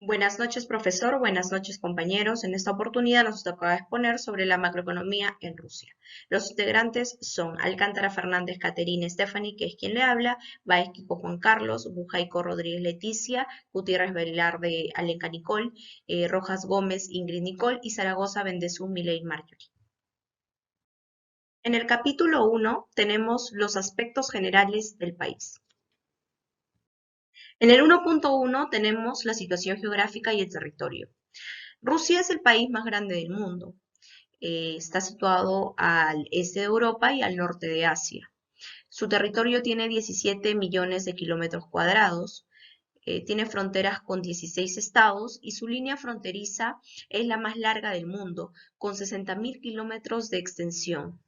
Buenas noches, profesor. Buenas noches, compañeros. En esta oportunidad nos toca exponer sobre la macroeconomía en Rusia. Los integrantes son Alcántara Fernández Caterina Stephanie, que es quien le habla, Baez Kiko Juan Carlos, Bujaico Rodríguez Leticia, Gutiérrez Velarde Alenka Nicole, Rojas Gómez Ingrid Nicole y Zaragoza Bendezú Miley Marjorie. En el capítulo 1 tenemos los aspectos generales del país. En el 1.1 tenemos la situación geográfica y el territorio. Rusia es el país más grande del mundo. Está situado al este de Europa y al norte de Asia. Su territorio tiene 17 millones de kilómetros cuadrados. Tiene fronteras con 16 estados y su línea fronteriza es la más larga del mundo, con 60.000 kilómetros de extensión.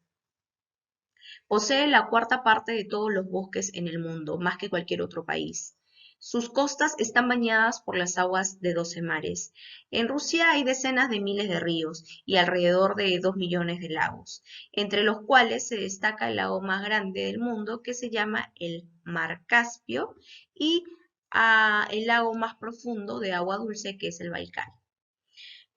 Posee la cuarta parte de todos los bosques en el mundo, más que cualquier otro país. Sus costas están bañadas por las aguas de 12 mares. En Rusia hay decenas de miles de ríos y alrededor de 2 millones de lagos, entre los cuales se destaca el lago más grande del mundo que se llama el Mar Caspio y el lago más profundo de agua dulce que es el Baikal.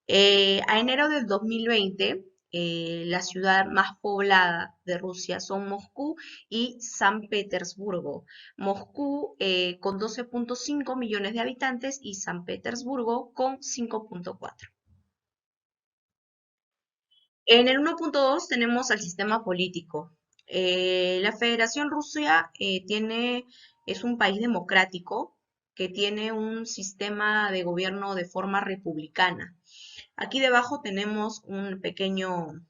A enero del 2020, la ciudad más poblada de Rusia son Moscú y San Petersburgo. Moscú con 12.5 millones de habitantes y San Petersburgo con 5.4. En el 1.2 tenemos al sistema político. La Federación Rusia es un país democrático que tiene un sistema de gobierno de forma republicana. Aquí debajo tenemos un pequeño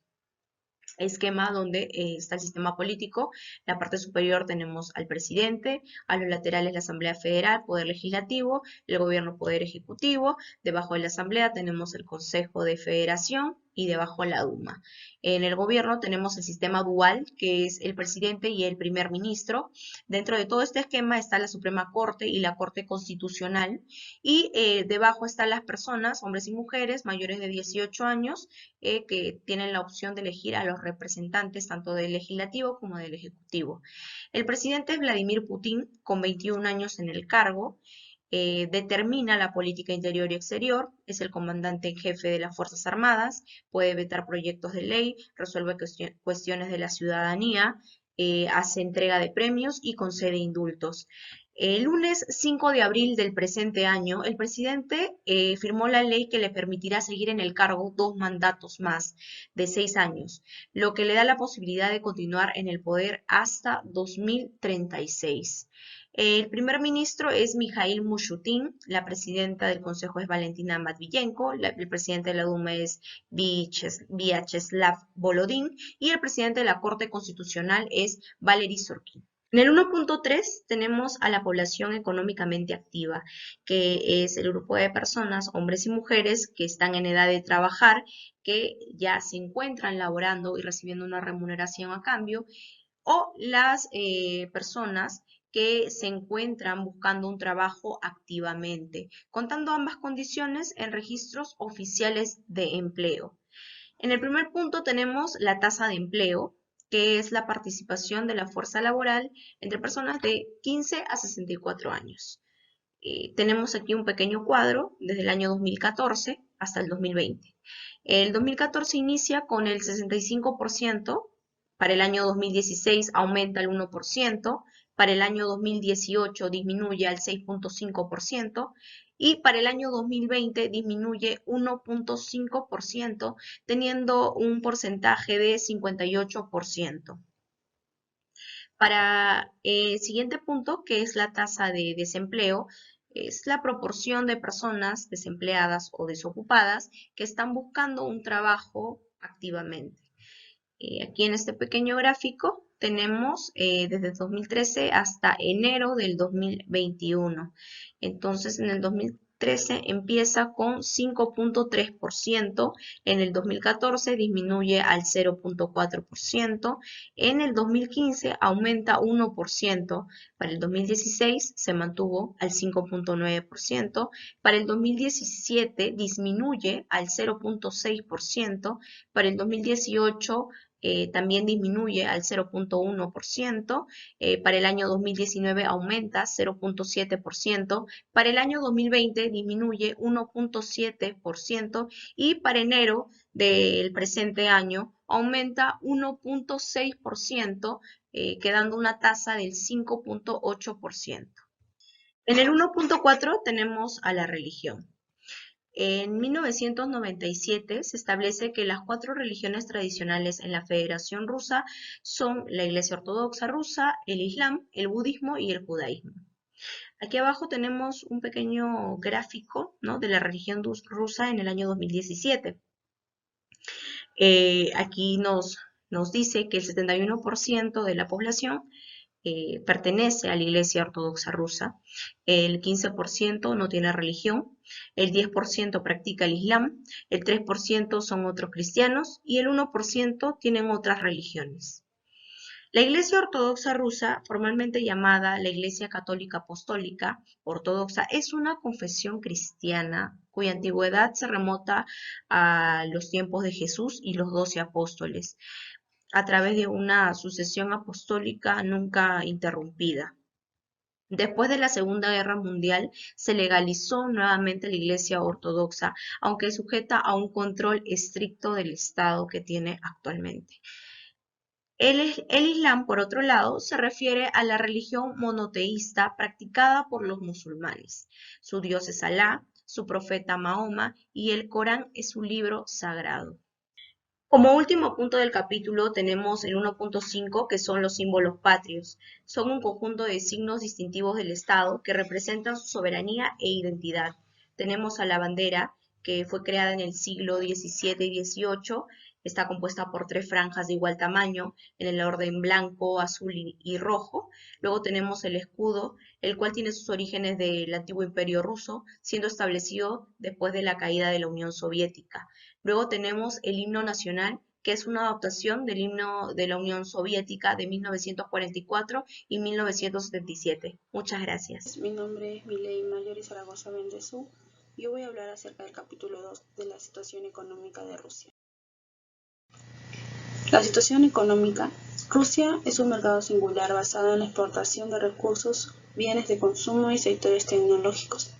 esquema donde está el sistema político. En la parte superior tenemos al presidente, a los laterales la Asamblea Federal, Poder Legislativo, el Gobierno, Poder Ejecutivo. Debajo de la Asamblea tenemos el Consejo de Federación y debajo la Duma. En el gobierno tenemos el sistema dual, que es el presidente y el primer ministro. Dentro de todo este esquema está la Suprema Corte y la Corte Constitucional. Y debajo están las personas, hombres y mujeres, mayores de 18 años, que tienen la opción de elegir a los representantes tanto del legislativo como del ejecutivo. El presidente es Vladimir Putin, con 21 años en el cargo. Determina la política interior y exterior, es el comandante en jefe de las Fuerzas Armadas, puede vetar proyectos de ley, resuelve cuestiones de la ciudadanía, hace entrega de premios y concede indultos. El lunes 5 de abril del presente año, el presidente firmó la ley que le permitirá seguir en el cargo 2 mandatos más de 6 años, lo que le da la posibilidad de continuar en el poder hasta 2036. El primer ministro es Mikhail Mushutin, la presidenta del Consejo es Valentina Matviyenko, el presidente de la Duma es Vyacheslav Volodin y el presidente de la Corte Constitucional es Valery Sorkin. En el 1.3 tenemos a la población económicamente activa, que es el grupo de personas, hombres y mujeres, que están en edad de trabajar, que ya se encuentran laborando y recibiendo una remuneración a cambio, o las personas que se encuentran buscando un trabajo activamente, contando ambas condiciones en registros oficiales de empleo. En el primer punto tenemos la tasa de empleo, que es la participación de la fuerza laboral entre personas de 15 a 64 años. Tenemos aquí un pequeño cuadro desde el año 2014 hasta el 2020. El 2014 inicia con el 65%, para el año 2016 aumenta al 1%, para el año 2018 disminuye al 6.5% y para el año 2020 disminuye 1.5%, teniendo un porcentaje de 58%. Para el siguiente punto, que es la tasa de desempleo, es la proporción de personas desempleadas o desocupadas que están buscando un trabajo activamente. Aquí en este pequeño gráfico tenemos desde 2013 hasta enero del 2021. Entonces, en el 2013 empieza con 5.3%, en el 2014 disminuye al 0.4%, en el 2015 aumenta 1%, para el 2016 se mantuvo al 5.9%, para el 2017 disminuye al 0.6%, para el 2018 también disminuye al 0,1%, para el año 2019 aumenta 0,7%, para el año 2020 disminuye 1,7% y para enero del presente año aumenta 1,6%, quedando una tasa del 5,8%. En el 1,4 tenemos a la religión. En 1997 se establece que las 4 religiones tradicionales en la Federación Rusa son la Iglesia Ortodoxa Rusa, el Islam, el budismo y el judaísmo. Aquí abajo tenemos un pequeño gráfico, ¿no?, de la religión rusa en el año 2017. Aquí nos dice que el 71% de la población pertenece a la Iglesia Ortodoxa Rusa, el 15% no tiene religión, el 10% practica el Islam, el 3% son otros cristianos y el 1% tienen otras religiones. La Iglesia Ortodoxa Rusa, formalmente llamada la Iglesia Católica Apostólica Ortodoxa, es una confesión cristiana cuya antigüedad se remota a los tiempos de Jesús y los 12 apóstoles, a través de una sucesión apostólica nunca interrumpida. Después de la Segunda Guerra Mundial se legalizó nuevamente la Iglesia Ortodoxa, aunque sujeta a un control estricto del Estado que tiene actualmente. El Islam, por otro lado, se refiere a la religión monoteísta practicada por los musulmanes. Su dios es Alá, su profeta Mahoma y el Corán es su libro sagrado. Como último punto del capítulo tenemos el 1,5, que son los símbolos patrios. Son un conjunto de signos distintivos del Estado que representan su soberanía e identidad. Tenemos a la bandera, que fue creada en el siglo XVII y XVIII. Está compuesta por 3 franjas de igual tamaño, en el orden blanco, azul y rojo. Luego tenemos el escudo, el cual tiene sus orígenes del antiguo Imperio Ruso, siendo establecido después de la caída de la Unión Soviética. Luego tenemos el himno nacional, que es una adaptación del himno de la Unión Soviética de 1944 y 1977. Muchas gracias. Mi nombre es Milei Marjorie Zaragoza Bendezú. Yo voy a hablar acerca del capítulo 2 de la situación económica de Rusia. La situación económica. Rusia es un mercado singular basado en la exportación de recursos, bienes de consumo y sectores tecnológicos.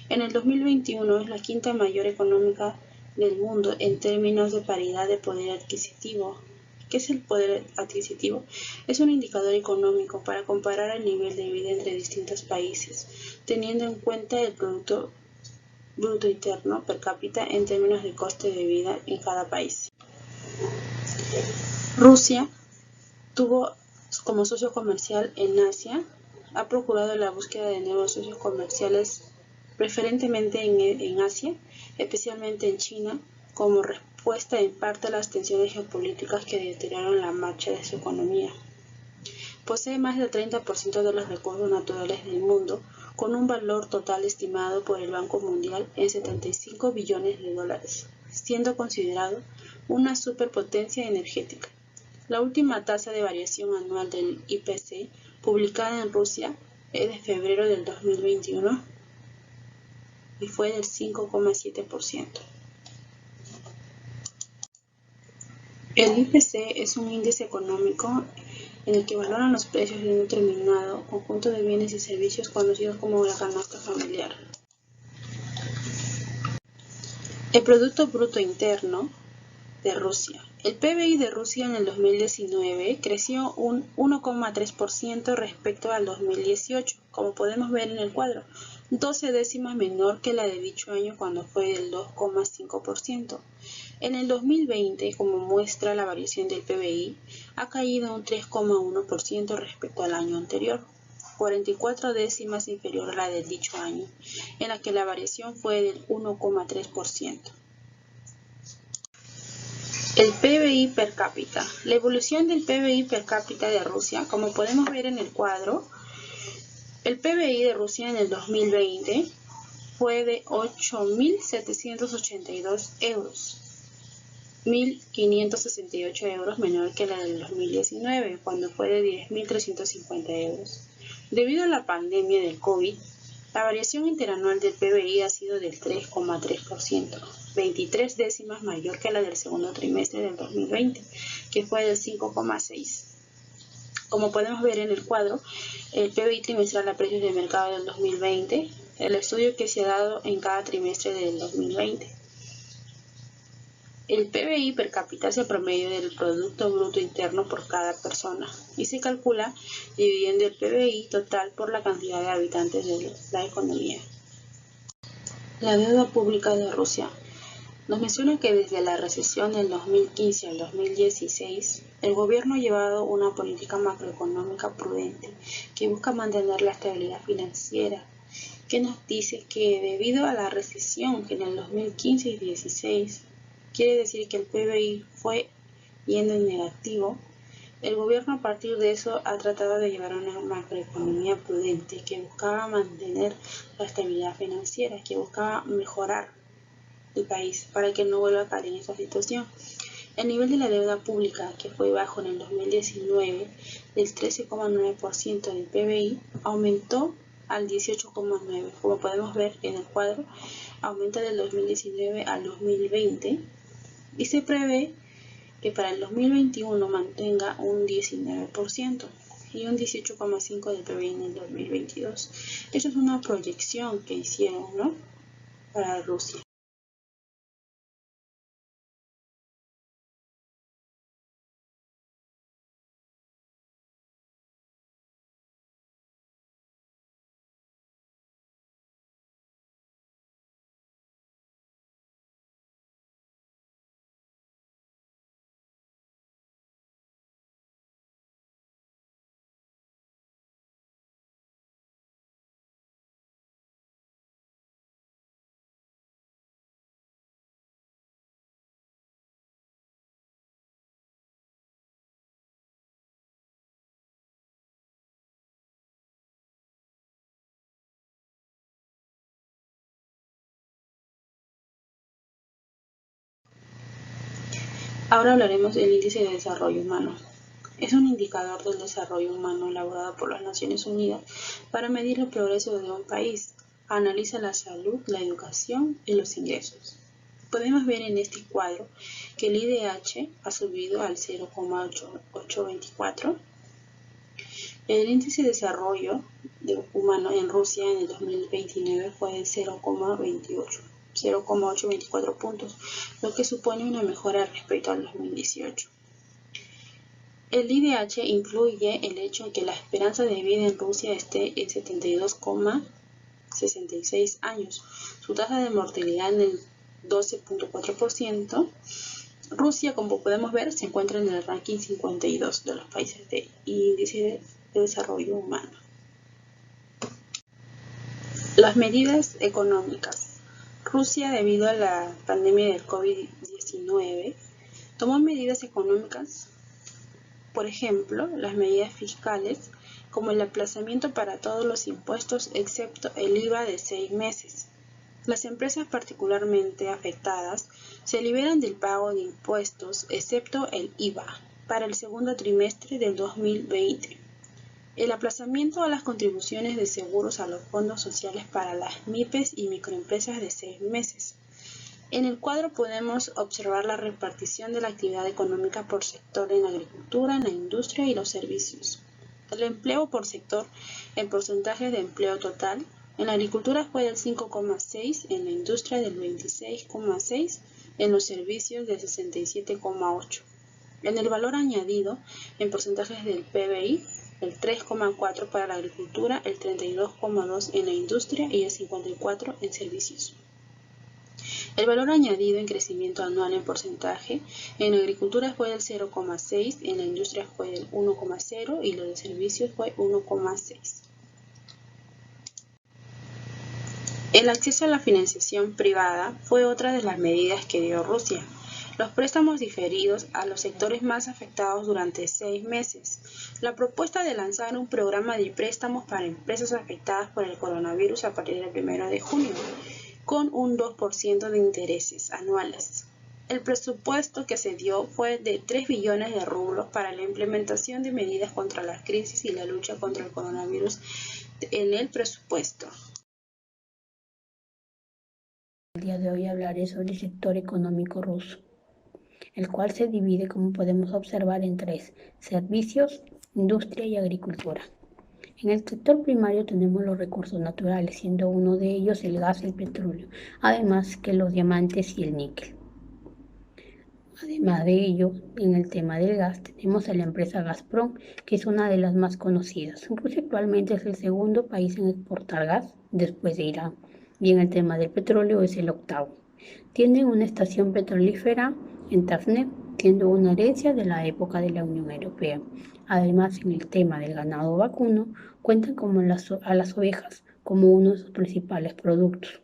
En el 2021 es la quinta mayor económica del mundo en términos de paridad de poder adquisitivo. ¿Qué es el poder adquisitivo? Es un indicador económico para comparar el nivel de vida entre distintos países, teniendo en cuenta el Producto Bruto Interno per cápita en términos de coste de vida en cada país. Rusia tuvo como socio comercial en Asia, ha procurado la búsqueda de nuevos socios comerciales preferentemente en Asia, especialmente en China, como respuesta en parte a las tensiones geopolíticas que deterioraron la marcha de su economía. Posee más del 30% de los recursos naturales del mundo, con un valor total estimado por el Banco Mundial en 75 billones de dólares, siendo considerado una superpotencia energética. La última tasa de variación anual del IPC, publicada en Rusia, es de febrero del 2021, y fue del 5,7%. El IPC es un índice económico en el que valoran los precios de un determinado conjunto de bienes y servicios conocidos como la canasta familiar. El Producto Bruto Interno de Rusia. El PBI de Rusia en el 2019 creció un 1,3% respecto al 2018, como podemos ver en el cuadro, 12 décimas menor que la de dicho año cuando fue del 2,5%. En el 2020, como muestra la variación del PBI, ha caído un 3,1% respecto al año anterior, 44 décimas inferior a la del dicho año, en la que la variación fue del 1,3%. El PBI per cápita. La evolución del PBI per cápita de Rusia, como podemos ver en el cuadro, el PBI de Rusia en el 2020 fue de 8.782 euros, 1.568 euros menor que la del 2019, cuando fue de 10.350 euros. Debido a la pandemia del COVID, La variación interanual del PBI ha sido del 3,3%, 23 décimas mayor que la del segundo trimestre del 2020, que fue del 5,6%. Como podemos ver en el cuadro, el PBI trimestral a precios de mercado del 2020, el estudio que se ha dado en cada trimestre del 2020. El PBI per cápita es el promedio del Producto Bruto Interno por cada persona y se calcula dividiendo el PBI total por la cantidad de habitantes de la economía. La deuda pública de Rusia nos menciona que desde la recesión del 2015 al 2016, el gobierno ha llevado una política macroeconómica prudente que busca mantener la estabilidad financiera, que nos dice que debido a la recesión que en el 2015 y 2016, quiere decir que el PBI fue yendo en negativo, el gobierno a partir de eso ha tratado de llevar una macroeconomía prudente que buscaba mantener la estabilidad financiera, que buscaba mejorar el país para que no vuelva a caer en esta situación. El nivel de la deuda pública, que fue bajo en el 2019 del 13,9% del PBI, aumentó al 18,9%. Como podemos ver en el cuadro, aumenta del 2019 al 2020 y se prevé que para el 2021 mantenga un 19% y un 18,5% del PBI en el 2022. Eso es una proyección que hicieron, ¿no?, para Rusia. Ahora hablaremos del índice de desarrollo humano. Es un indicador del desarrollo humano elaborado por las Naciones Unidas para medir el progreso de un país. Analiza la salud, la educación y los ingresos. Podemos ver en este cuadro que el IDH ha subido al 0,824. El índice de desarrollo humano en Rusia en el 2029 fue de 0,824 puntos, lo que supone una mejora respecto al 2018. El IDH incluye el hecho de que la esperanza de vida en Rusia esté en 72,66 años, su tasa de mortalidad en el 12,4%. Rusia, como podemos ver, se encuentra en el ranking 52 de los países de índice de desarrollo humano. Las medidas económicas. Rusia, debido a la pandemia del COVID-19, tomó medidas económicas, por ejemplo, las medidas fiscales, como el aplazamiento para todos los impuestos excepto el IVA de 6 meses. Las empresas particularmente afectadas se liberan del pago de impuestos excepto el IVA para el segundo trimestre del 2020. El aplazamiento a las contribuciones de seguros a los fondos sociales para las MIPES y microempresas de 6 meses. En el cuadro podemos observar la repartición de la actividad económica por sector en la agricultura, en la industria y los servicios. El empleo por sector en porcentaje de empleo total. En la agricultura fue del 5,6%, en la industria del 26,6%, en los servicios del 67,8%. En el valor añadido, en porcentajes del PBI, el 3,4% para la agricultura, el 32,2% en la industria y el 54% en servicios. El valor añadido en crecimiento anual en porcentaje, en la agricultura fue del 0,6%, en la industria fue del 1,0% y lo de servicios fue 1,6%. El acceso a la financiación privada fue otra de las medidas que dio Rusia. Los préstamos diferidos a los sectores más afectados durante 6 meses. La propuesta de lanzar un programa de préstamos para empresas afectadas por el coronavirus a partir del 1 de junio, con un 2% de intereses anuales. El presupuesto que se dio fue de 3 billones de rublos para la implementación de medidas contra la crisis y la lucha contra el coronavirus en el presupuesto. El día de hoy hablaré sobre el sector económico ruso, el cual se divide, como podemos observar, en tres: servicios, industria y agricultura. En el sector primario tenemos los recursos naturales, siendo uno de ellos el gas y el petróleo, además que los diamantes y el níquel. Además de ello, en el tema del gas tenemos a la empresa Gazprom, que es una de las más conocidas. Rusia actualmente es el segundo país en exportar gas después de Irán, y en el tema del petróleo es el octavo. Tiene una estación petrolífera en Tasneft, siendo una herencia de la época de la Unión Europea. Además, en el tema del ganado vacuno, cuentan a las ovejas como uno de sus principales productos.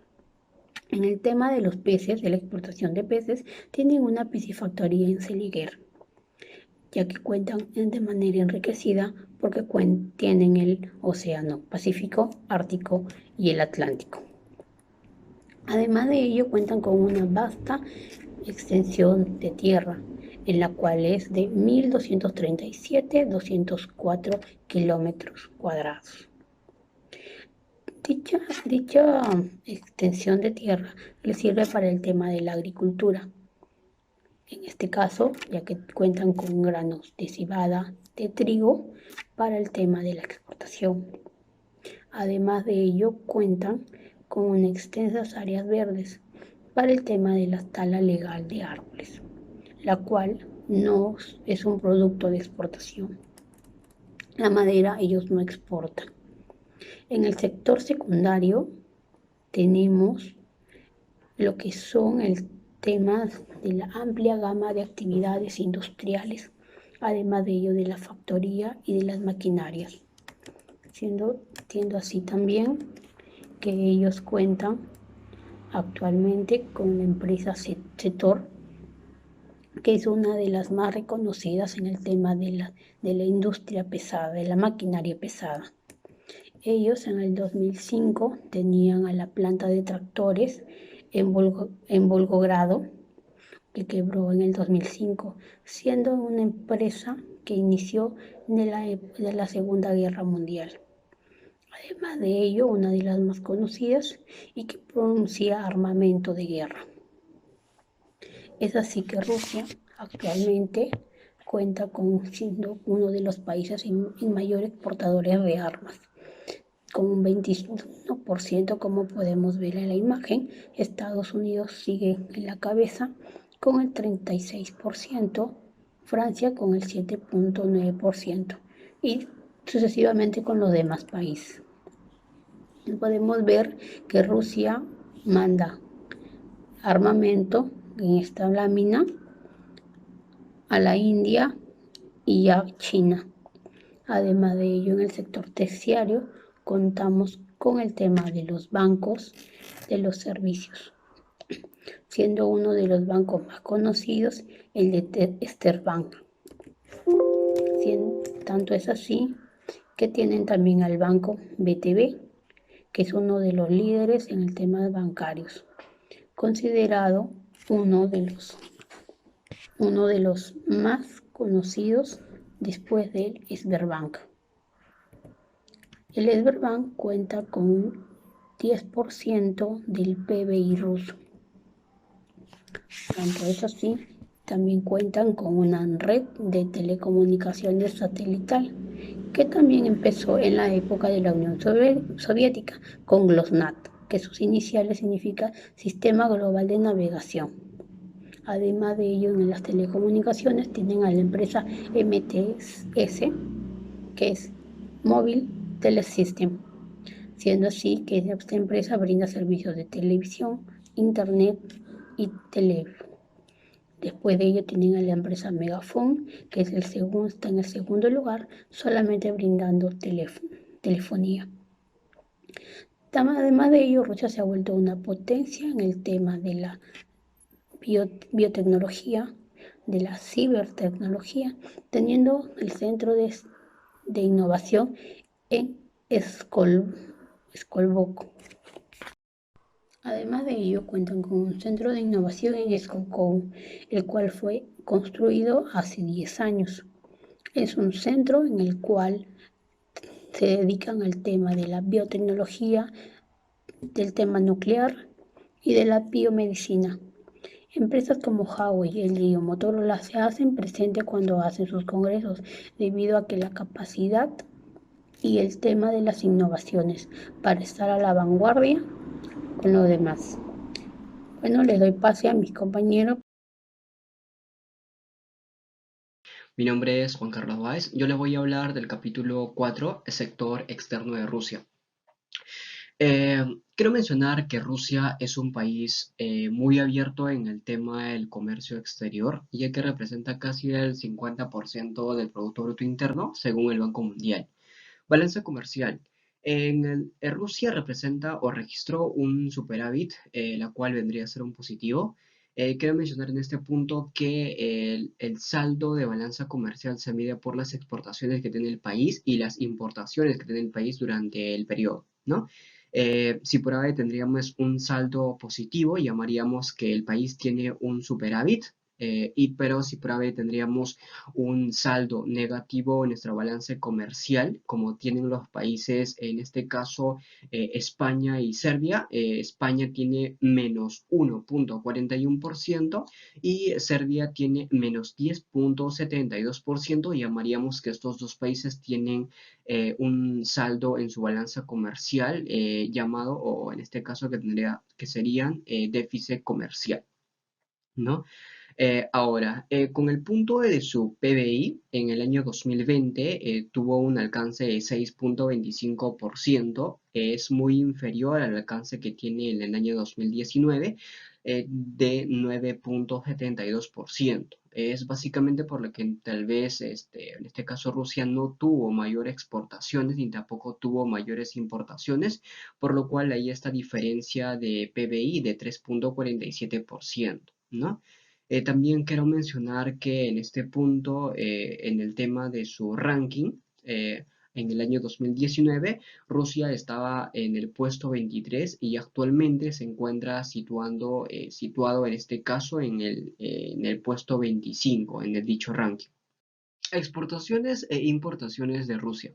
En el tema de los peces, de la exportación de peces, tienen una piscifactoría en Seliguer, ya que cuentan de manera enriquecida porque tienen el Océano Pacífico, Ártico y el Atlántico. Además de ello, cuentan con una vasta extensión de tierra, en la cual es de 1.237.204 kilómetros cuadrados. Dicha extensión de tierra le sirve para el tema de la agricultura. En este caso, ya que cuentan con granos de cebada, de trigo, para el tema de la exportación. Además de ello, cuentan con unas extensas áreas verdes para el tema de la tala legal de árboles, la cual no es un producto de exportación. La madera ellos no exportan. En el sector secundario tenemos lo que son el tema de la amplia gama de actividades industriales, además de ello de la factoría y de las maquinarias, siendo así también que ellos cuentan actualmente con la empresa Cetor, que es una de las más reconocidas en el tema de la industria pesada, de la maquinaria pesada. Ellos en el 2005 tenían a la planta de tractores en Volgogrado, que quebró en el 2005, siendo una empresa que inició de la Segunda Guerra Mundial. Además de ello, una de las más conocidas y que producía armamento de guerra. Es así que Rusia actualmente cuenta siendo uno de los países mayor exportadores de armas, con un 21%, como podemos ver en la imagen. Estados Unidos sigue en la cabeza con el 36%, Francia con el 7.9% y sucesivamente con los demás países. Podemos ver que Rusia manda armamento en esta lámina a la India y a China. Además de ello, en el sector terciario contamos con el tema de los bancos, de los servicios, siendo uno de los bancos más conocidos el de Sterbank. Tanto es así que tienen también al banco BTV, que es uno de los líderes en el tema de bancarios, considerado uno de los más conocidos después del Sberbank. El Sberbank cuenta con un 10% del PBI ruso. Tanto es así, también cuentan con una red de telecomunicaciones satelital, que también empezó en la época de la Unión Soviética, con GLONASS, que sus iniciales significa Sistema Global de Navegación. Además de ello, en las telecomunicaciones tienen a la empresa MTS, que es Mobile Telesystem, siendo así que esta empresa brinda servicios de televisión, internet y teléfono. Después de ello tienen a la empresa Megafon, que está en el segundo lugar, solamente brindando telefonía. Además de ello, Rusia se ha vuelto una potencia en el tema de la biotecnología, de la cibertecnología, teniendo el centro de innovación en Skolbok. Además de ello, cuentan con un centro de innovación en Skolkovo, el cual fue construido hace 10 años. Es un centro en el cual se dedican al tema de la biotecnología, del tema nuclear, y de la biomedicina. Empresas como Huawei, LG o Motorola se hacen presente cuando hacen sus congresos, debido a que la capacidad y el tema de las innovaciones para estar a la vanguardia con lo demás. Bueno, les doy pase a mis compañeros. Mi nombre es Juan Carlos Báez. Yo les voy a hablar del capítulo 4, el sector externo de Rusia. Eh, Quiero mencionar que Rusia es un país muy abierto en el tema del comercio exterior, ya que representa casi el 50% del Producto Bruto Interno, según el Banco Mundial. Balanza comercial. Rusia representa o registró un superávit, la cual vendría a ser un positivo. Quiero mencionar en este punto que el saldo de balanza comercial se mide por las exportaciones que tiene el país y las importaciones que tiene el país durante el periodo, ¿no? Si por ahí tendríamos un saldo positivo, llamaríamos que el país tiene un superávit, pero si por ahí tendríamos un saldo negativo en nuestra balanza comercial, como tienen los países, en este caso España y Serbia. España tiene menos 1,41% y Serbia tiene menos 10,72%. Llamaríamos que estos dos países tienen un saldo en su balanza comercial llamado, o en este caso que serían déficit comercial, ¿no? Ahora, con el punto de su PBI en el año 2020 tuvo un alcance de 6,25%, es muy inferior al alcance que tiene en el año 2019 de 9,72%. Es básicamente por lo que tal vez en este caso Rusia no tuvo mayores exportaciones ni tampoco tuvo mayores importaciones, por lo cual hay esta diferencia de PBI de 3,47%, ¿no? También quiero mencionar que en este punto, en el tema de su ranking, en el año 2019, Rusia estaba en el puesto 23 y actualmente se encuentra situado en este caso en el puesto 25 en el dicho ranking. Exportaciones e importaciones de Rusia.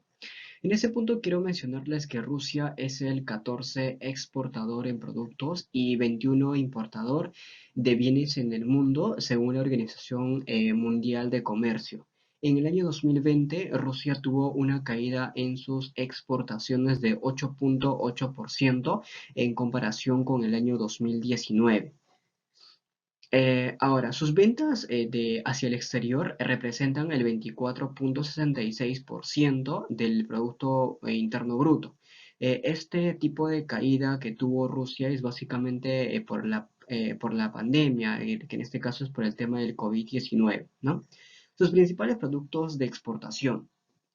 En ese punto quiero mencionarles que Rusia es el 14 exportador en productos y 21 importador de bienes en el mundo, según la Organización Mundial de Comercio. En el año 2020, Rusia tuvo una caída en sus exportaciones de 8,8% en comparación con el año 2019. Ahora, sus ventas hacia el exterior representan el 24,66% del Producto Interno Bruto. Este tipo de caída que tuvo Rusia es básicamente por la pandemia, que en este caso es por el tema del COVID-19, ¿no? Sus principales productos de exportación.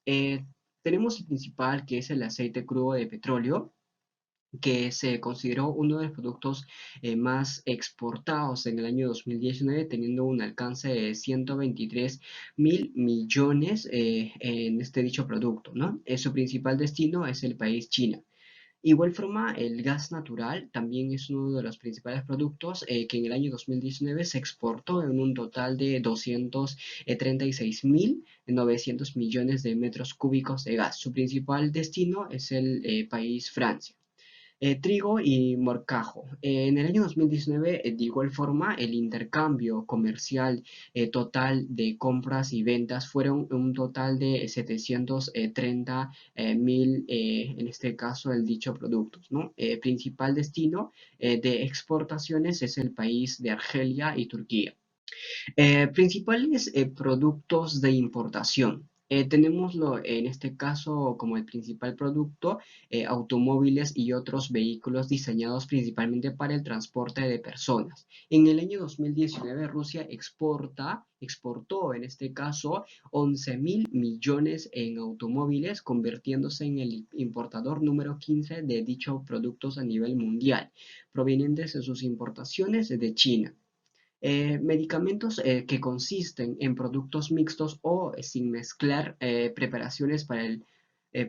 Eh, Tenemos el principal, que es el aceite crudo de petróleo, que se consideró uno de los productos más exportados en el año 2019, teniendo un alcance de 123.000 millones en este dicho producto, ¿no? Su principal destino es el país China. Igual forma, el gas natural también es uno de los principales productos que en el año 2019 se exportó en un total de 236.900 millones de metros cúbicos de gas. Su principal destino es el país Francia. Trigo y morcajo. En el año 2019, de igual forma, el intercambio comercial total de compras y ventas fueron un total de 730 mil, en este caso, el dicho productos, ¿no? Principal destino de exportaciones es el país de Argelia y Turquía. Principales productos de importación. En este caso como el principal producto automóviles y otros vehículos diseñados principalmente para el transporte de personas. En el año 2019 Rusia exportó en este caso 11.000 millones en automóviles, convirtiéndose en el importador número 15 de dichos productos a nivel mundial, provenientes de sus importaciones de China. Medicamentos que consisten en productos mixtos o sin mezclar preparaciones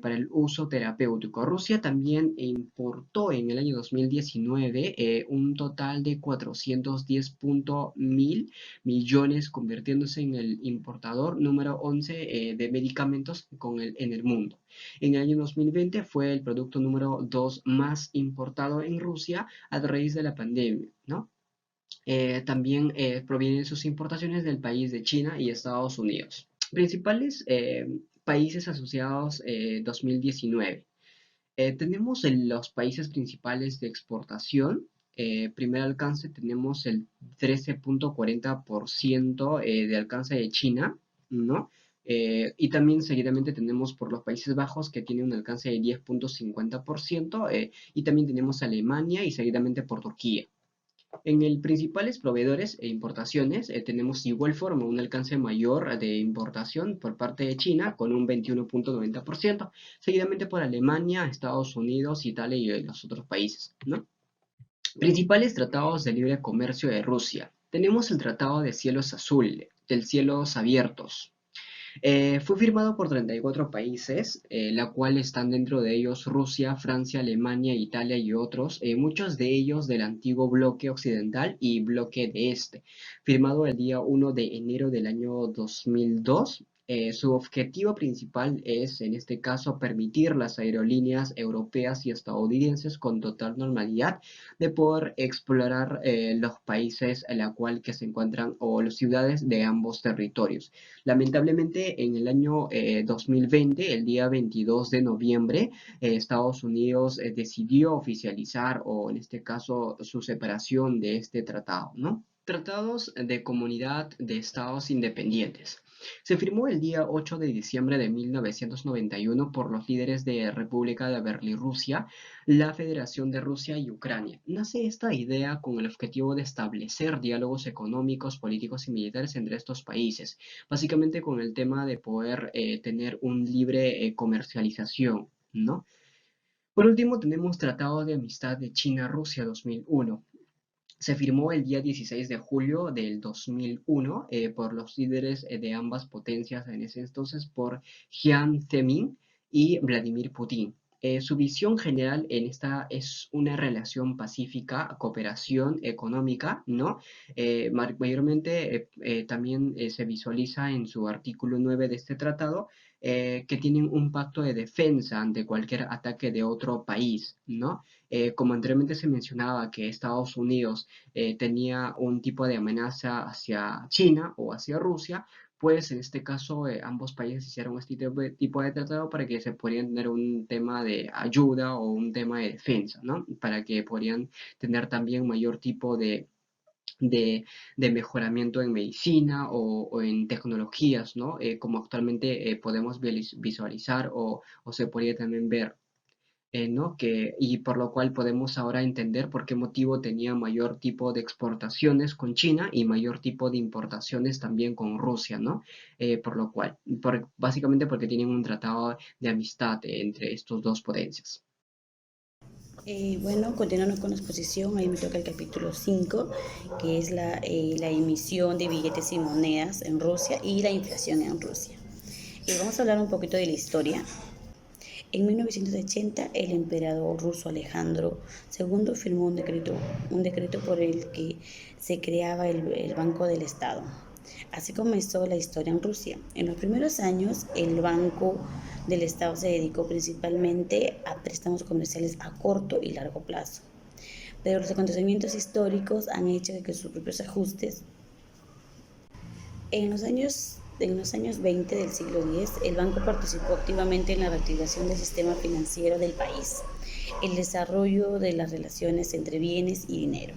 para el uso terapéutico. Rusia también importó en el año 2019 un total de 410.000 millones, convirtiéndose en el importador número 11 de medicamentos en el mundo. En el año 2020 fue el producto número 2 más importado en Rusia a raíz de la pandemia, ¿no? También provienen sus importaciones del país de China y Estados Unidos. Principales países asociados 2019. Tenemos los países principales de exportación. Primer alcance tenemos el 13.40% de alcance de China, ¿no? Y también seguidamente tenemos por los Países Bajos, que tiene un alcance de 10.50%, y también tenemos Alemania y seguidamente por Turquía. En el principales proveedores e importaciones tenemos de igual forma un alcance mayor de importación por parte de China con un 21.90%, seguidamente por Alemania, Estados Unidos, Italia y los otros países, ¿no? Principales tratados de libre comercio de Rusia. Tenemos el Tratado de Cielos Azul, del Cielos Abiertos. Fue firmado por 34 países, la cual están dentro de ellos Rusia, Francia, Alemania, Italia y otros, muchos de ellos del antiguo bloque occidental y bloque de este. Firmado el día 1 de enero del año 2002. Su objetivo principal es, en este caso, permitir las aerolíneas europeas y estadounidenses con total normalidad de poder explorar los países en la cual que se encuentran o las ciudades de ambos territorios. Lamentablemente, en el año 2020, el día 22 de noviembre, Estados Unidos decidió oficializar, o en este caso, su separación de este tratado, ¿no? Tratados de Comunidad de Estados Independientes. Se firmó el día 8 de diciembre de 1991 por los líderes de República de Bielorrusia, la Federación de Rusia y Ucrania. Nace esta idea con el objetivo de establecer diálogos económicos, políticos y militares entre estos países, básicamente con el tema de poder tener un libre comercialización, ¿no? Por último, tenemos Tratado de Amistad de China-Rusia 2001. Se firmó el día 16 de julio del 2001 por los líderes de ambas potencias en ese entonces, por Jiang Zemin y Vladimir Putin. Su visión general en esta es una relación pacífica, cooperación económica, ¿no? Mayormente también se visualiza en su artículo 9 de este tratado que tienen un pacto de defensa ante cualquier ataque de otro país, ¿no? Como anteriormente se mencionaba que Estados Unidos tenía un tipo de amenaza hacia China o hacia Rusia, pues en este caso ambos países hicieron este tipo de tratado para que se podrían tener un tema de ayuda o un tema de defensa, ¿no? Para que podrían tener también mayor tipo de mejoramiento en medicina o en tecnologías, ¿no? Como actualmente podemos visualizar o se podría también ver. ¿No? Y por lo cual podemos ahora entender por qué motivo tenía mayor tipo de exportaciones con China y mayor tipo de importaciones también con Rusia, ¿no? Por lo cual, básicamente porque tienen un tratado de amistad entre estos dos potencias. Bueno, continuando con la exposición, ahí me toca el capítulo 5, que es la emisión de billetes y monedas en Rusia y la inflación en Rusia. Vamos a hablar un poquito de la historia. En 1980, el emperador ruso Alejandro II firmó un decreto por el que se creaba el Banco del Estado. Así comenzó la historia en Rusia. En los primeros años, el Banco del Estado se dedicó principalmente a préstamos comerciales a corto y largo plazo. Pero los acontecimientos históricos han hecho que sus propios ajustes. En los años 20 del siglo X, el banco participó activamente en la reactivación del sistema financiero del país, el desarrollo de las relaciones entre bienes y dinero.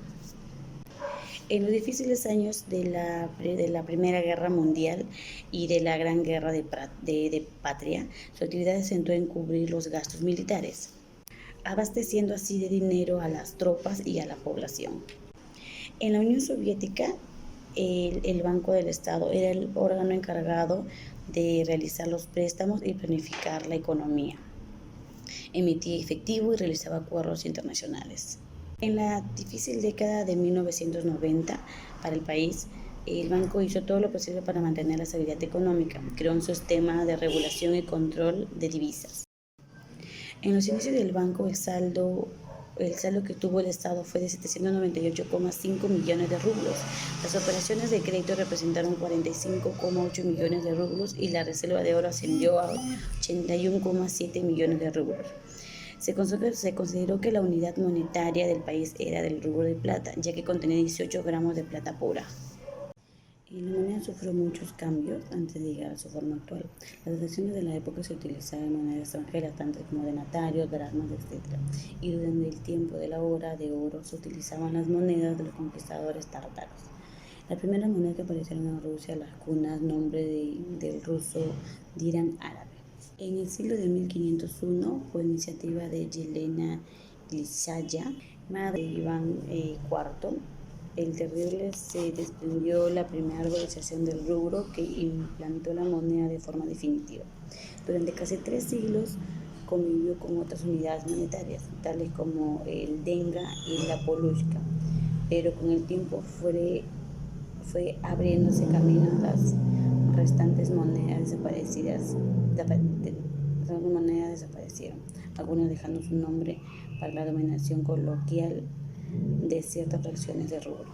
En los difíciles años de la Primera Guerra Mundial y de la Gran Guerra de Patria, su actividad se centró en cubrir los gastos militares, abasteciendo así de dinero a las tropas y a la población. En la Unión Soviética, el Banco del Estado era el órgano encargado de realizar los préstamos y planificar la economía. Emitía efectivo y realizaba acuerdos internacionales. En la difícil década de 1990 para el país, el banco hizo todo lo posible para mantener la estabilidad económica. Creó un sistema de regulación y control de divisas. En los inicios del banco, el saldo que tuvo el Estado fue de 798,5 millones de rublos. Las operaciones de crédito representaron 45,8 millones de rublos y la reserva de oro ascendió a 81,7 millones de rublos. Se consideró que la unidad monetaria del país era del rublo de plata, ya que contenía 18 gramos de plata pura. Y la moneda sufrió muchos cambios antes de llegar a su forma actual. Las dotaciones de la época se utilizaban en monedas extranjeras, tanto como denatarios, dracmas, etc. Y durante el tiempo de la Hora de Oro se utilizaban las monedas de los conquistadores tártaros. Las primeras monedas que aparecieron en Rusia, las kunas, nombre del ruso dirán árabe. En el siglo de 1501, por iniciativa de Yelena Glizaya, madre de Iván IV, el Terrible, se desprendió la primera organización del rublo que implantó la moneda de forma definitiva. Durante casi 3 siglos convivió con otras unidades monetarias, tales como el denga y la polushka, pero con el tiempo fue abriéndose camino a las restantes monedas desaparecieron, algunas dejando su nombre para la dominación coloquial de ciertas fracciones de rublo.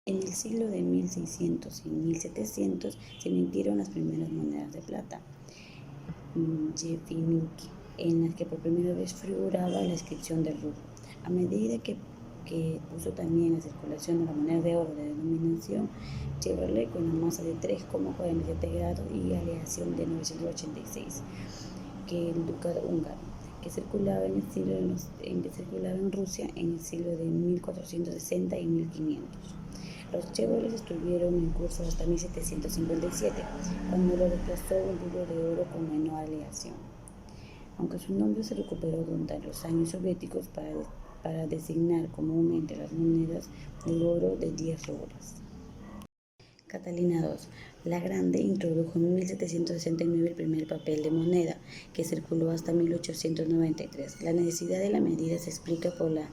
En el siglo de 1600 y 1700 se emitieron las primeras monedas de plata, yefininki, en las que por primera vez figuraba la inscripción del rublo. A medida que puso también la circulación de la moneda de oro de denominación Chevrolet con una masa de 3,47 grados y aleación de 986, que el ducado húngaro, que circulaba en Rusia en el siglo de 1460 y 1500. Los Chevrolet estuvieron en curso hasta 1757, cuando lo desplazó un rublo de oro con menor aleación, aunque su nombre se recuperó durante los años soviéticos para designar comúnmente las monedas de oro de 10 rublos. Catalina II, la Grande, introdujo en 1769 el primer papel de moneda, que circuló hasta 1893. La necesidad de la medida se explica por la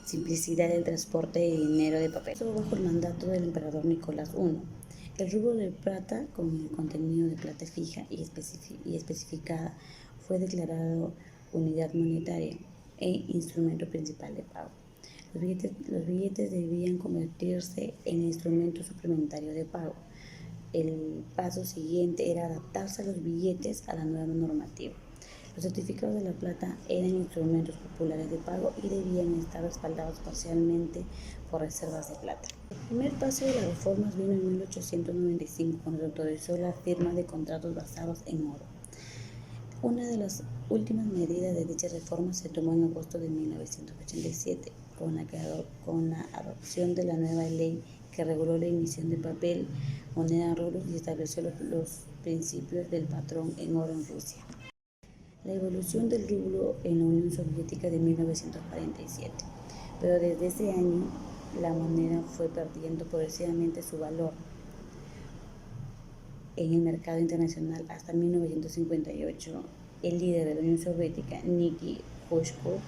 simplicidad del transporte de dinero de papel. Todo bajo el mandato del emperador Nicolás I. El rublo de plata, con el contenido de plata fija y especificada, fue declarado unidad monetaria e instrumento principal de pago. Los billetes debían convertirse en instrumento suplementario de pago. El paso siguiente era adaptarse a los billetes a la nueva normativa. Los certificados de la plata eran instrumentos populares de pago y debían estar respaldados parcialmente por reservas de plata. El primer paso de las reformas vino en 1895, cuando se autorizó la firma de contratos basados en oro. Una de las últimas medidas de dicha reforma se tomó en agosto de 1987, con la adopción de la nueva ley que reguló la emisión de papel, moneda rublos y estableció los principios del patrón en oro en Rusia. La evolución del rublo en la Unión Soviética de 1947, pero desde ese año la moneda fue perdiendo progresivamente su valor en el mercado internacional hasta 1958. El líder de la Unión Soviética, Nikita Khrushchev,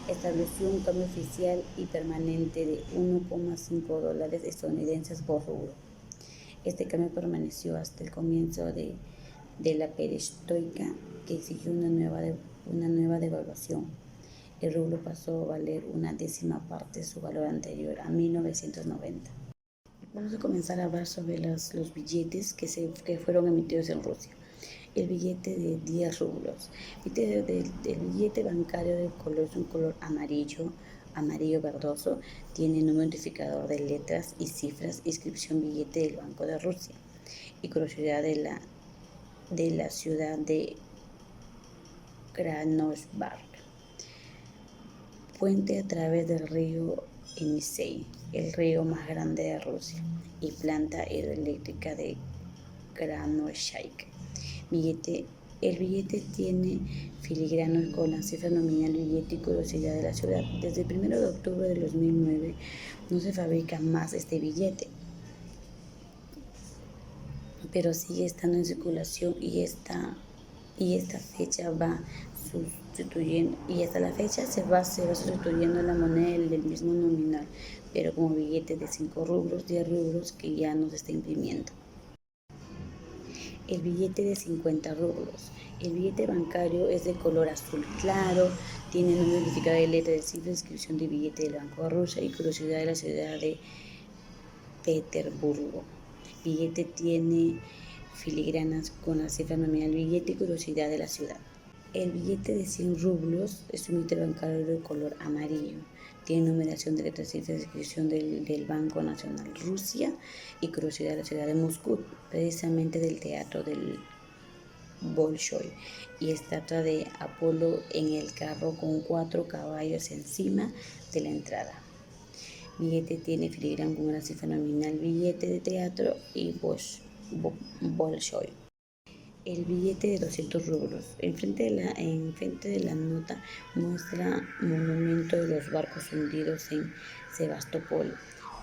estableció un cambio oficial y permanente de 1,5 dólares estadounidenses por rublo. Este cambio permaneció hasta el comienzo de la perestroika, que exigió una nueva devaluación. El rublo pasó a valer una décima parte de su valor anterior a 1990. Vamos a comenzar a hablar sobre los billetes que fueron emitidos en Rusia. El billete de 10 rublos. El billete bancario de color es un color amarillo verdoso, tiene número identificador de letras y cifras, inscripción billete del Banco de Rusia y curiosidad de la ciudad de Krasnoyarsk. Puente a través del río Yenisei, el río más grande de Rusia, y planta hidroeléctrica de Krasnoyarsk. El billete tiene filigranos con la cifra nominal billete y curiosidad de la ciudad. Desde el 1 de octubre de 2009 no se fabrica más este billete, pero sigue estando en circulación y esta fecha va sustituyendo, y hasta la fecha se va sustituyendo la moneda del mismo nominal, pero como billete de 5 rublos, 10 rublos, que ya no se está imprimiendo. El billete de 50 rublos. El billete bancario es de color azul claro, tiene número identificado de letra de cifra, inscripción de billete del Banco de Rusia y curiosidad de la ciudad de Petersburgo. Billete tiene filigranas con la cifra nominal billete y curiosidad de la ciudad. El billete de 100 rublos es un billete bancario de color amarillo. Tiene numeración de letras, cifras de inscripción del Banco Nacional Rusia y curiosidad de la ciudad de Moscú, precisamente del teatro del Bolshoi, y estatua de Apolo en el carro con 4 caballos encima de la entrada. Billete tiene filigrana con una cifra nominal billete de teatro y Bolshoi. El billete de 200 rublos. Enfrente de la nota muestra monumento de los barcos hundidos en Sebastopol.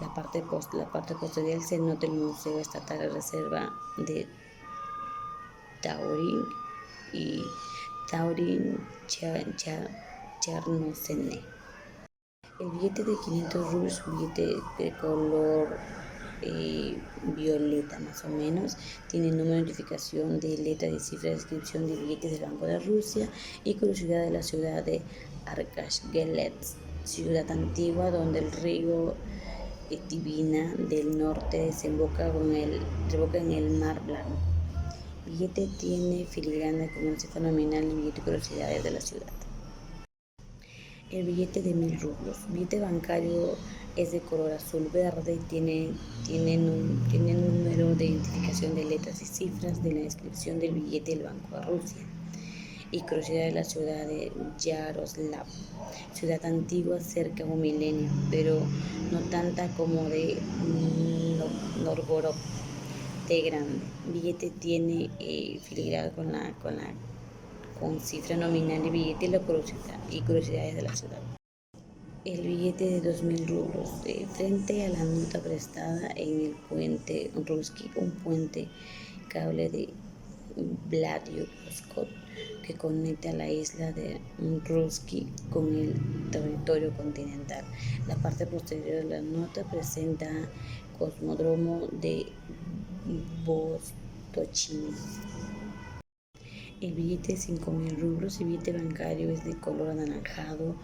La parte posterior se nota el Museo Estatal de Reserva de Taurín y Taurín Chernosene. El billete de 500 rublos, un billete de color violeta más o menos, tiene número de identificación de letra de cifra de inscripción de billetes del Banco de Rusia y curiosidad de la ciudad de Arkhangelsk, ciudad antigua donde el río Tibina del norte desemboca en el Mar Blanco. Billete tiene filigrana con una cifra nominal y billete y curiosidades de la ciudad. El billete de 1000 rublos. Billete bancario es de color azul verde y tiene número de identificación de letras y cifras de la inscripción del billete del Banco de Rusia y curiosidad de la ciudad de Yaroslav, ciudad antigua cerca de un milenio, pero no tanta como de Novgorod de grande. Billete tiene filigrana con cifra nominal y billete y curiosidades de la ciudad. El billete de 2000 rublos. Frente a la nota prestada en el puente Ruski, un puente cable de Vladivostok que conecta la isla de Ruski con el territorio continental. La parte posterior de la nota presenta Cosmódromo de Vostochny. El billete de 5000 rublos, el billete bancario es de color anaranjado,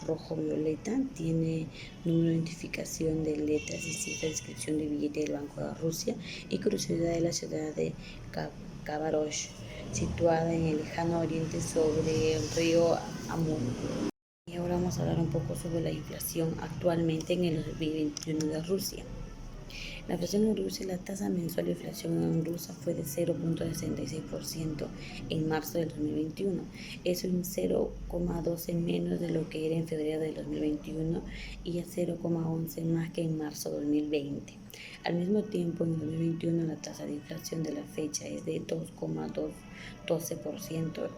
rojo, violeta, tiene número de identificación de letras y cifras de inscripción de billete del Banco de Rusia y curiosidad de la ciudad de Khabarovsk, situada en el lejano oriente sobre el río Amur. Y ahora vamos a hablar un poco sobre la inflación actualmente en el 2021 de Rusia. La inflación en Rusia, la tasa mensual de inflación en Rusia fue de 0.66% en marzo del 2021. Eso es un 0,12 menos de lo que era en febrero del 2021 y a 0,11 más que en marzo del 2020. Al mismo tiempo, en el 2021 la tasa de inflación de la fecha es de 2,12%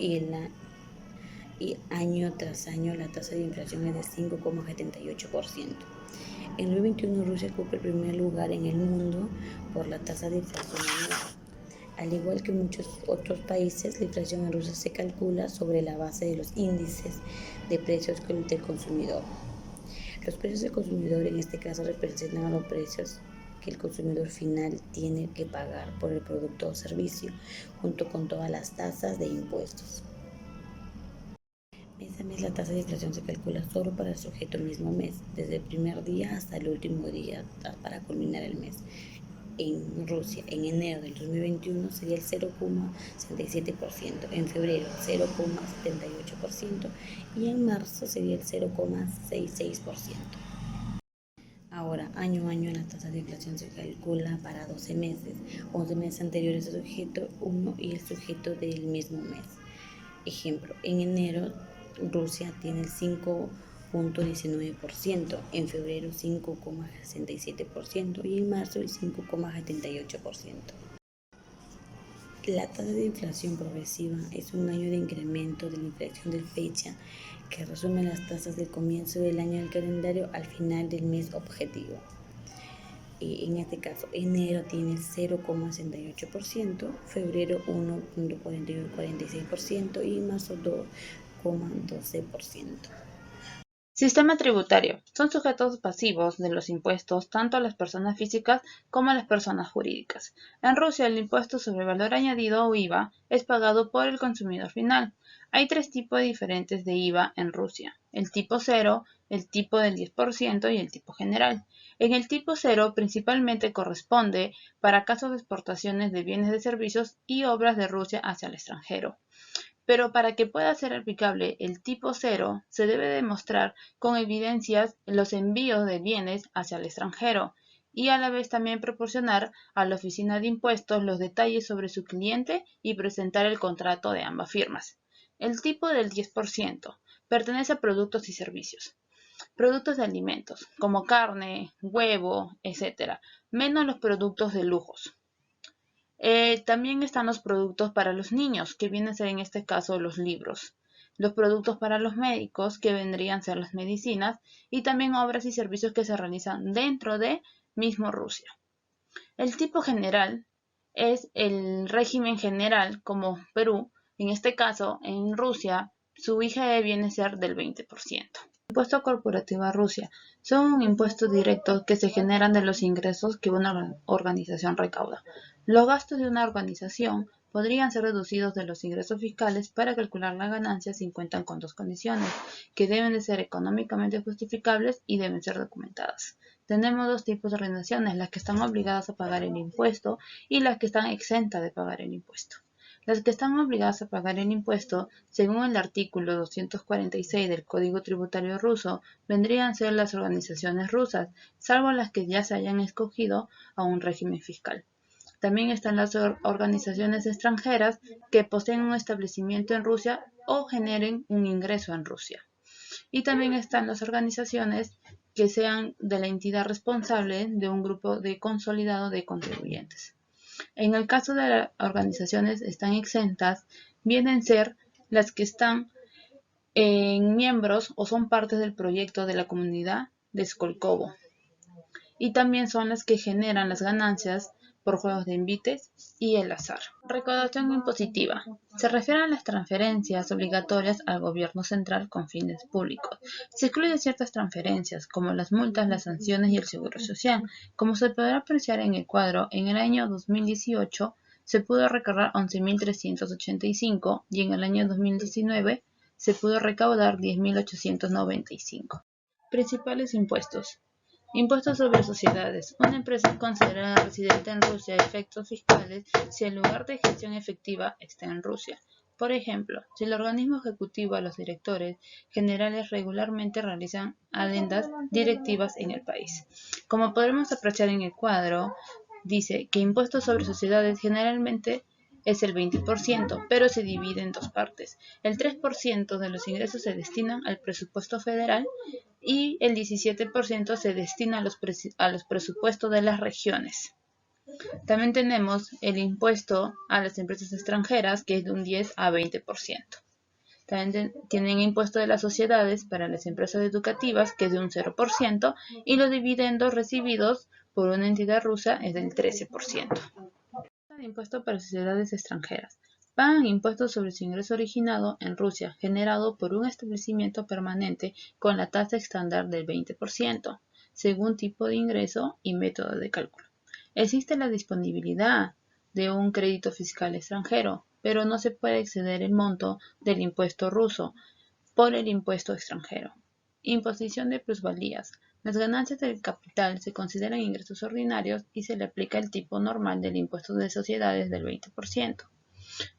y año tras año la tasa de inflación es de 5,78%. En 2021 Rusia ocupa el primer lugar en el mundo por la tasa de inflación anual. Al igual que muchos otros países, la inflación en Rusia se calcula sobre la base de los índices de precios del consumidor. Los precios del consumidor en este caso representan a los precios que el consumidor final tiene que pagar por el producto o servicio, junto con todas las tasas de impuestos. Mes a mes la tasa de inflación se calcula solo para el sujeto el mismo mes, desde el primer día hasta el último día para culminar el mes. En Rusia, en enero del 2021 sería el 0,67%, en febrero 0,78% y en marzo sería el 0,66%. Ahora, año a año la tasa de inflación se calcula para 12 meses, 11 meses anteriores al sujeto 1 y el sujeto del mismo mes. Ejemplo, en enero Rusia tiene el 5,19%, en febrero 5,67% y en marzo el 5,78%. La tasa de inflación progresiva es un año de incremento de la inflación de fecha que resume las tasas del comienzo del año del calendario al final del mes objetivo. En este caso, enero tiene 0,68%, febrero 1,46% y marzo 2,12%. Sistema tributario. Son sujetos pasivos de los impuestos tanto a las personas físicas como a las personas jurídicas. En Rusia, el impuesto sobre valor añadido o IVA es pagado por el consumidor final. Hay tres tipos diferentes de IVA en Rusia: el tipo cero, el tipo del 10% y el tipo general. En el tipo cero principalmente corresponde para casos de exportaciones de bienes de servicios y obras de Rusia hacia el extranjero. Pero para que pueda ser aplicable el tipo cero, se debe demostrar con evidencias los envíos de bienes hacia el extranjero y a la vez también proporcionar a la oficina de impuestos los detalles sobre su cliente y presentar el contrato de ambas firmas. El tipo del 10% pertenece a productos y servicios. Productos de alimentos, como carne, huevo, etc., menos los productos de lujos. También están los productos para los niños, que vienen a ser en este caso los libros. Los productos para los médicos, que vendrían a ser las medicinas, y también obras y servicios que se realizan dentro de mismo Rusia. El tipo general es el régimen general, como Perú. En este caso, en Rusia, su IGE viene a ser del 20%. Impuesto corporativo a Rusia son impuestos directos que se generan de los ingresos que una organización recauda. Los gastos de una organización podrían ser reducidos de los ingresos fiscales. Para calcular la ganancia se cuentan con dos condiciones, que deben de ser económicamente justificables y deben ser documentadas. Tenemos dos tipos de organizaciones: las que están obligadas a pagar el impuesto y las que están exentas de pagar el impuesto. Las que están obligadas a pagar el impuesto, según el artículo 246 del Código Tributario ruso, vendrían a ser las organizaciones rusas, salvo las que ya se hayan escogido a un régimen fiscal. También están las organizaciones extranjeras que poseen un establecimiento en Rusia o generen un ingreso en Rusia. Y también están las organizaciones que sean de la entidad responsable de un grupo consolidado de contribuyentes. En el caso de las organizaciones están exentas, vienen a ser las que están en miembros o son parte del proyecto de la comunidad de Skolkovo. Y también son las que generan las ganancias por juegos de invites y el azar. Recaudación impositiva. Se refiere a las transferencias obligatorias al gobierno central con fines públicos. Se excluyen ciertas transferencias, como las multas, las sanciones y el seguro social. Como se podrá apreciar en el cuadro, en el año 2018 se pudo recaudar 11.385 y en el año 2019 se pudo recaudar 10.895. Principales impuestos. Impuestos sobre sociedades. Una empresa es considerada residente en Rusia a efectos fiscales si el lugar de gestión efectiva está en Rusia. Por ejemplo, si el organismo ejecutivo a los directores generales regularmente realizan adendas directivas en el país. Como podremos apreciar en el cuadro, dice que impuestos sobre sociedades generalmente es el 20%, pero se divide en dos partes. El 3% de los ingresos se destinan al presupuesto federal y el 17% se destina a los presupuestos de las regiones. También tenemos el impuesto a las empresas extranjeras, que es de un 10 a 20%. También tienen impuesto de las sociedades para las empresas educativas, que es de un 0%, y los dividendos recibidos por una entidad rusa es del 13%. Impuesto para sociedades extranjeras. Pagan impuestos sobre su ingreso originado en Rusia, generado por un establecimiento permanente con la tasa estándar del 20%, según tipo de ingreso y método de cálculo. Existe la disponibilidad de un crédito fiscal extranjero, pero no se puede exceder el monto del impuesto ruso por el impuesto extranjero. Imposición de plusvalías. Las ganancias del capital se consideran ingresos ordinarios y se le aplica el tipo normal del impuesto de sociedades del 20%.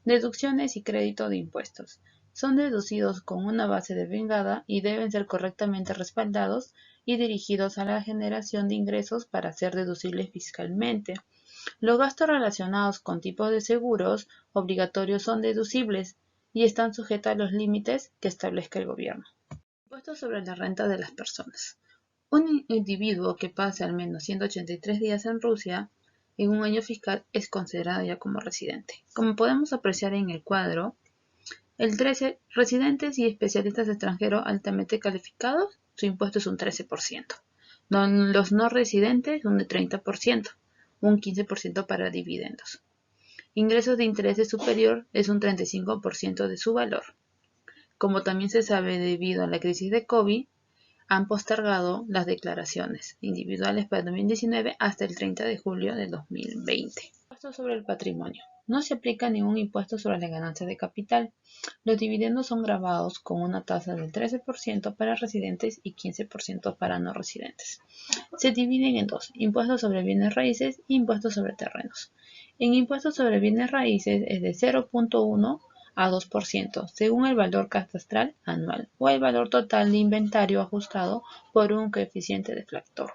Deducciones y crédito de impuestos. Son deducidos con una base devengada y deben ser correctamente respaldados y dirigidos a la generación de ingresos para ser deducibles fiscalmente. Los gastos relacionados con tipos de seguros obligatorios son deducibles y están sujetos a los límites que establezca el gobierno. Impuestos sobre la renta de las personas. Un individuo que pase al menos 183 días en Rusia en un año fiscal es considerado ya como residente. Como podemos apreciar en el cuadro, el 13, residentes y especialistas extranjeros altamente calificados, su impuesto es un 13%. Los no residentes, un 30%, un 15% para dividendos. Ingresos de interés superior es un 35% de su valor. Como también se sabe, debido a la crisis de COVID, han postergado las declaraciones individuales para 2019 hasta el 30 de julio de 2020. Impuesto sobre el patrimonio. No se aplica ningún impuesto sobre las ganancias de capital. Los dividendos son gravados con una tasa del 13% para residentes y 15% para no residentes. Se dividen en dos: impuestos sobre bienes raíces e impuestos sobre terrenos. En impuestos sobre bienes raíces es de 0.1 a 2% según el valor catastral anual o el valor total de inventario ajustado por un coeficiente deflactor.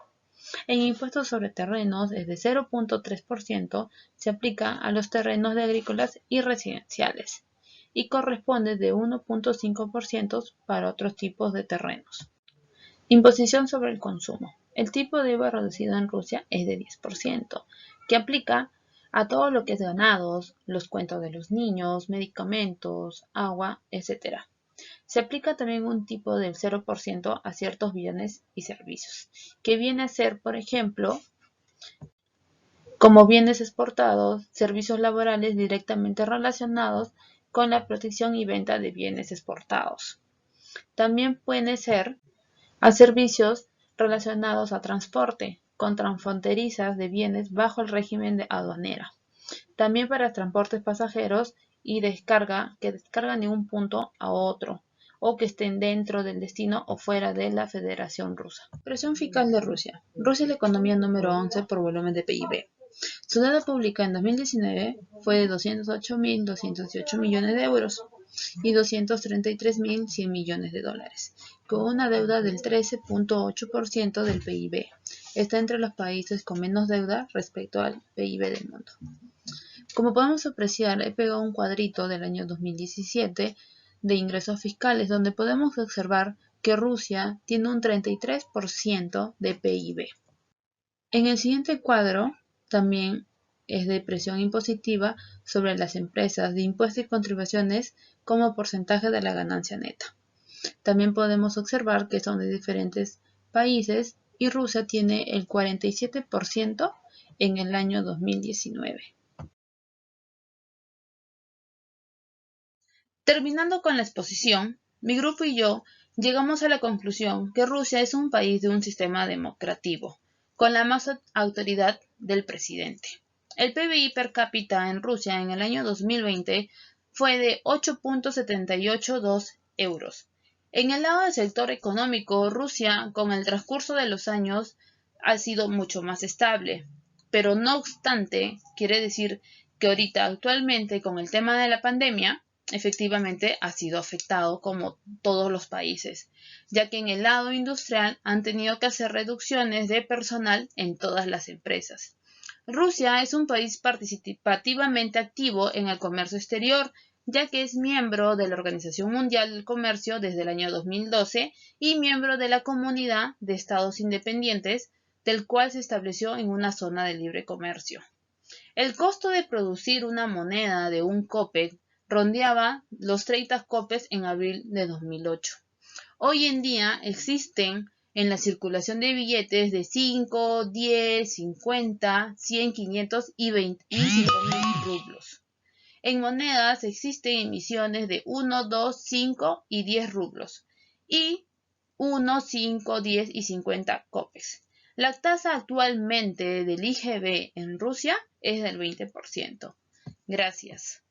En impuestos sobre terrenos es de 0.3%, se aplica a los terrenos de agrícolas y residenciales y corresponde de 1.5% para otros tipos de terrenos. Imposición sobre el consumo. El tipo de IVA reducido en Rusia es de 10%, que aplica a todo lo que es ganados, los cuentos de los niños, medicamentos, agua, etc. Se aplica también un tipo del 0% a ciertos bienes y servicios, que viene a ser, por ejemplo, como bienes exportados, servicios laborales directamente relacionados con la protección y venta de bienes exportados. También puede ser a servicios relacionados a transporte, con transfronterizas de bienes bajo el régimen de aduanera. También para transportes pasajeros y descarga, que descargan de un punto a otro, o que estén dentro del destino o fuera de la Federación Rusa. Presión fiscal de Rusia. Rusia es la economía número 11 por volumen de PIB. Su deuda pública en 2019 fue de 208.218 millones de euros y 233.100 millones de dólares, con una deuda del 13.8% del PIB. Está entre los países con menos deuda respecto al PIB del mundo. Como podemos apreciar, he pegado un cuadrito del año 2017 de ingresos fiscales, donde podemos observar que Rusia tiene un 33% de PIB. En el siguiente cuadro también es de presión impositiva sobre las empresas de impuestos y contribuciones como porcentaje de la ganancia neta. También podemos observar que son de diferentes países y Rusia tiene el 47% en el año 2019. Terminando con la exposición, mi grupo y yo llegamos a la conclusión que Rusia es un país de un sistema democrático, con la más autoridad del presidente. El PBI per cápita en Rusia en el año 2020 fue de 8.782 euros. En el lado del sector económico, Rusia, con el transcurso de los años, ha sido mucho más estable, pero no obstante, quiere decir que ahorita actualmente con el tema de la pandemia, efectivamente ha sido afectado como todos los países, ya que en el lado industrial han tenido que hacer reducciones de personal en todas las empresas. Rusia es un país participativamente activo en el comercio exterior, ya que es miembro de la Organización Mundial del Comercio desde el año 2012 y miembro de la Comunidad de Estados Independientes, del cual se estableció en una zona de libre comercio. El costo de producir una moneda de un copec rondeaba los 30 copes en abril de 2008. Hoy en día existen en la circulación de billetes de 5, 10, 50, 100, 500 y 25.000 rublos. En monedas existen emisiones de 1, 2, 5 y 10 rublos y 1, 5, 10 y 50 copes. La tasa actualmente del IGB en Rusia es del 20%. Gracias.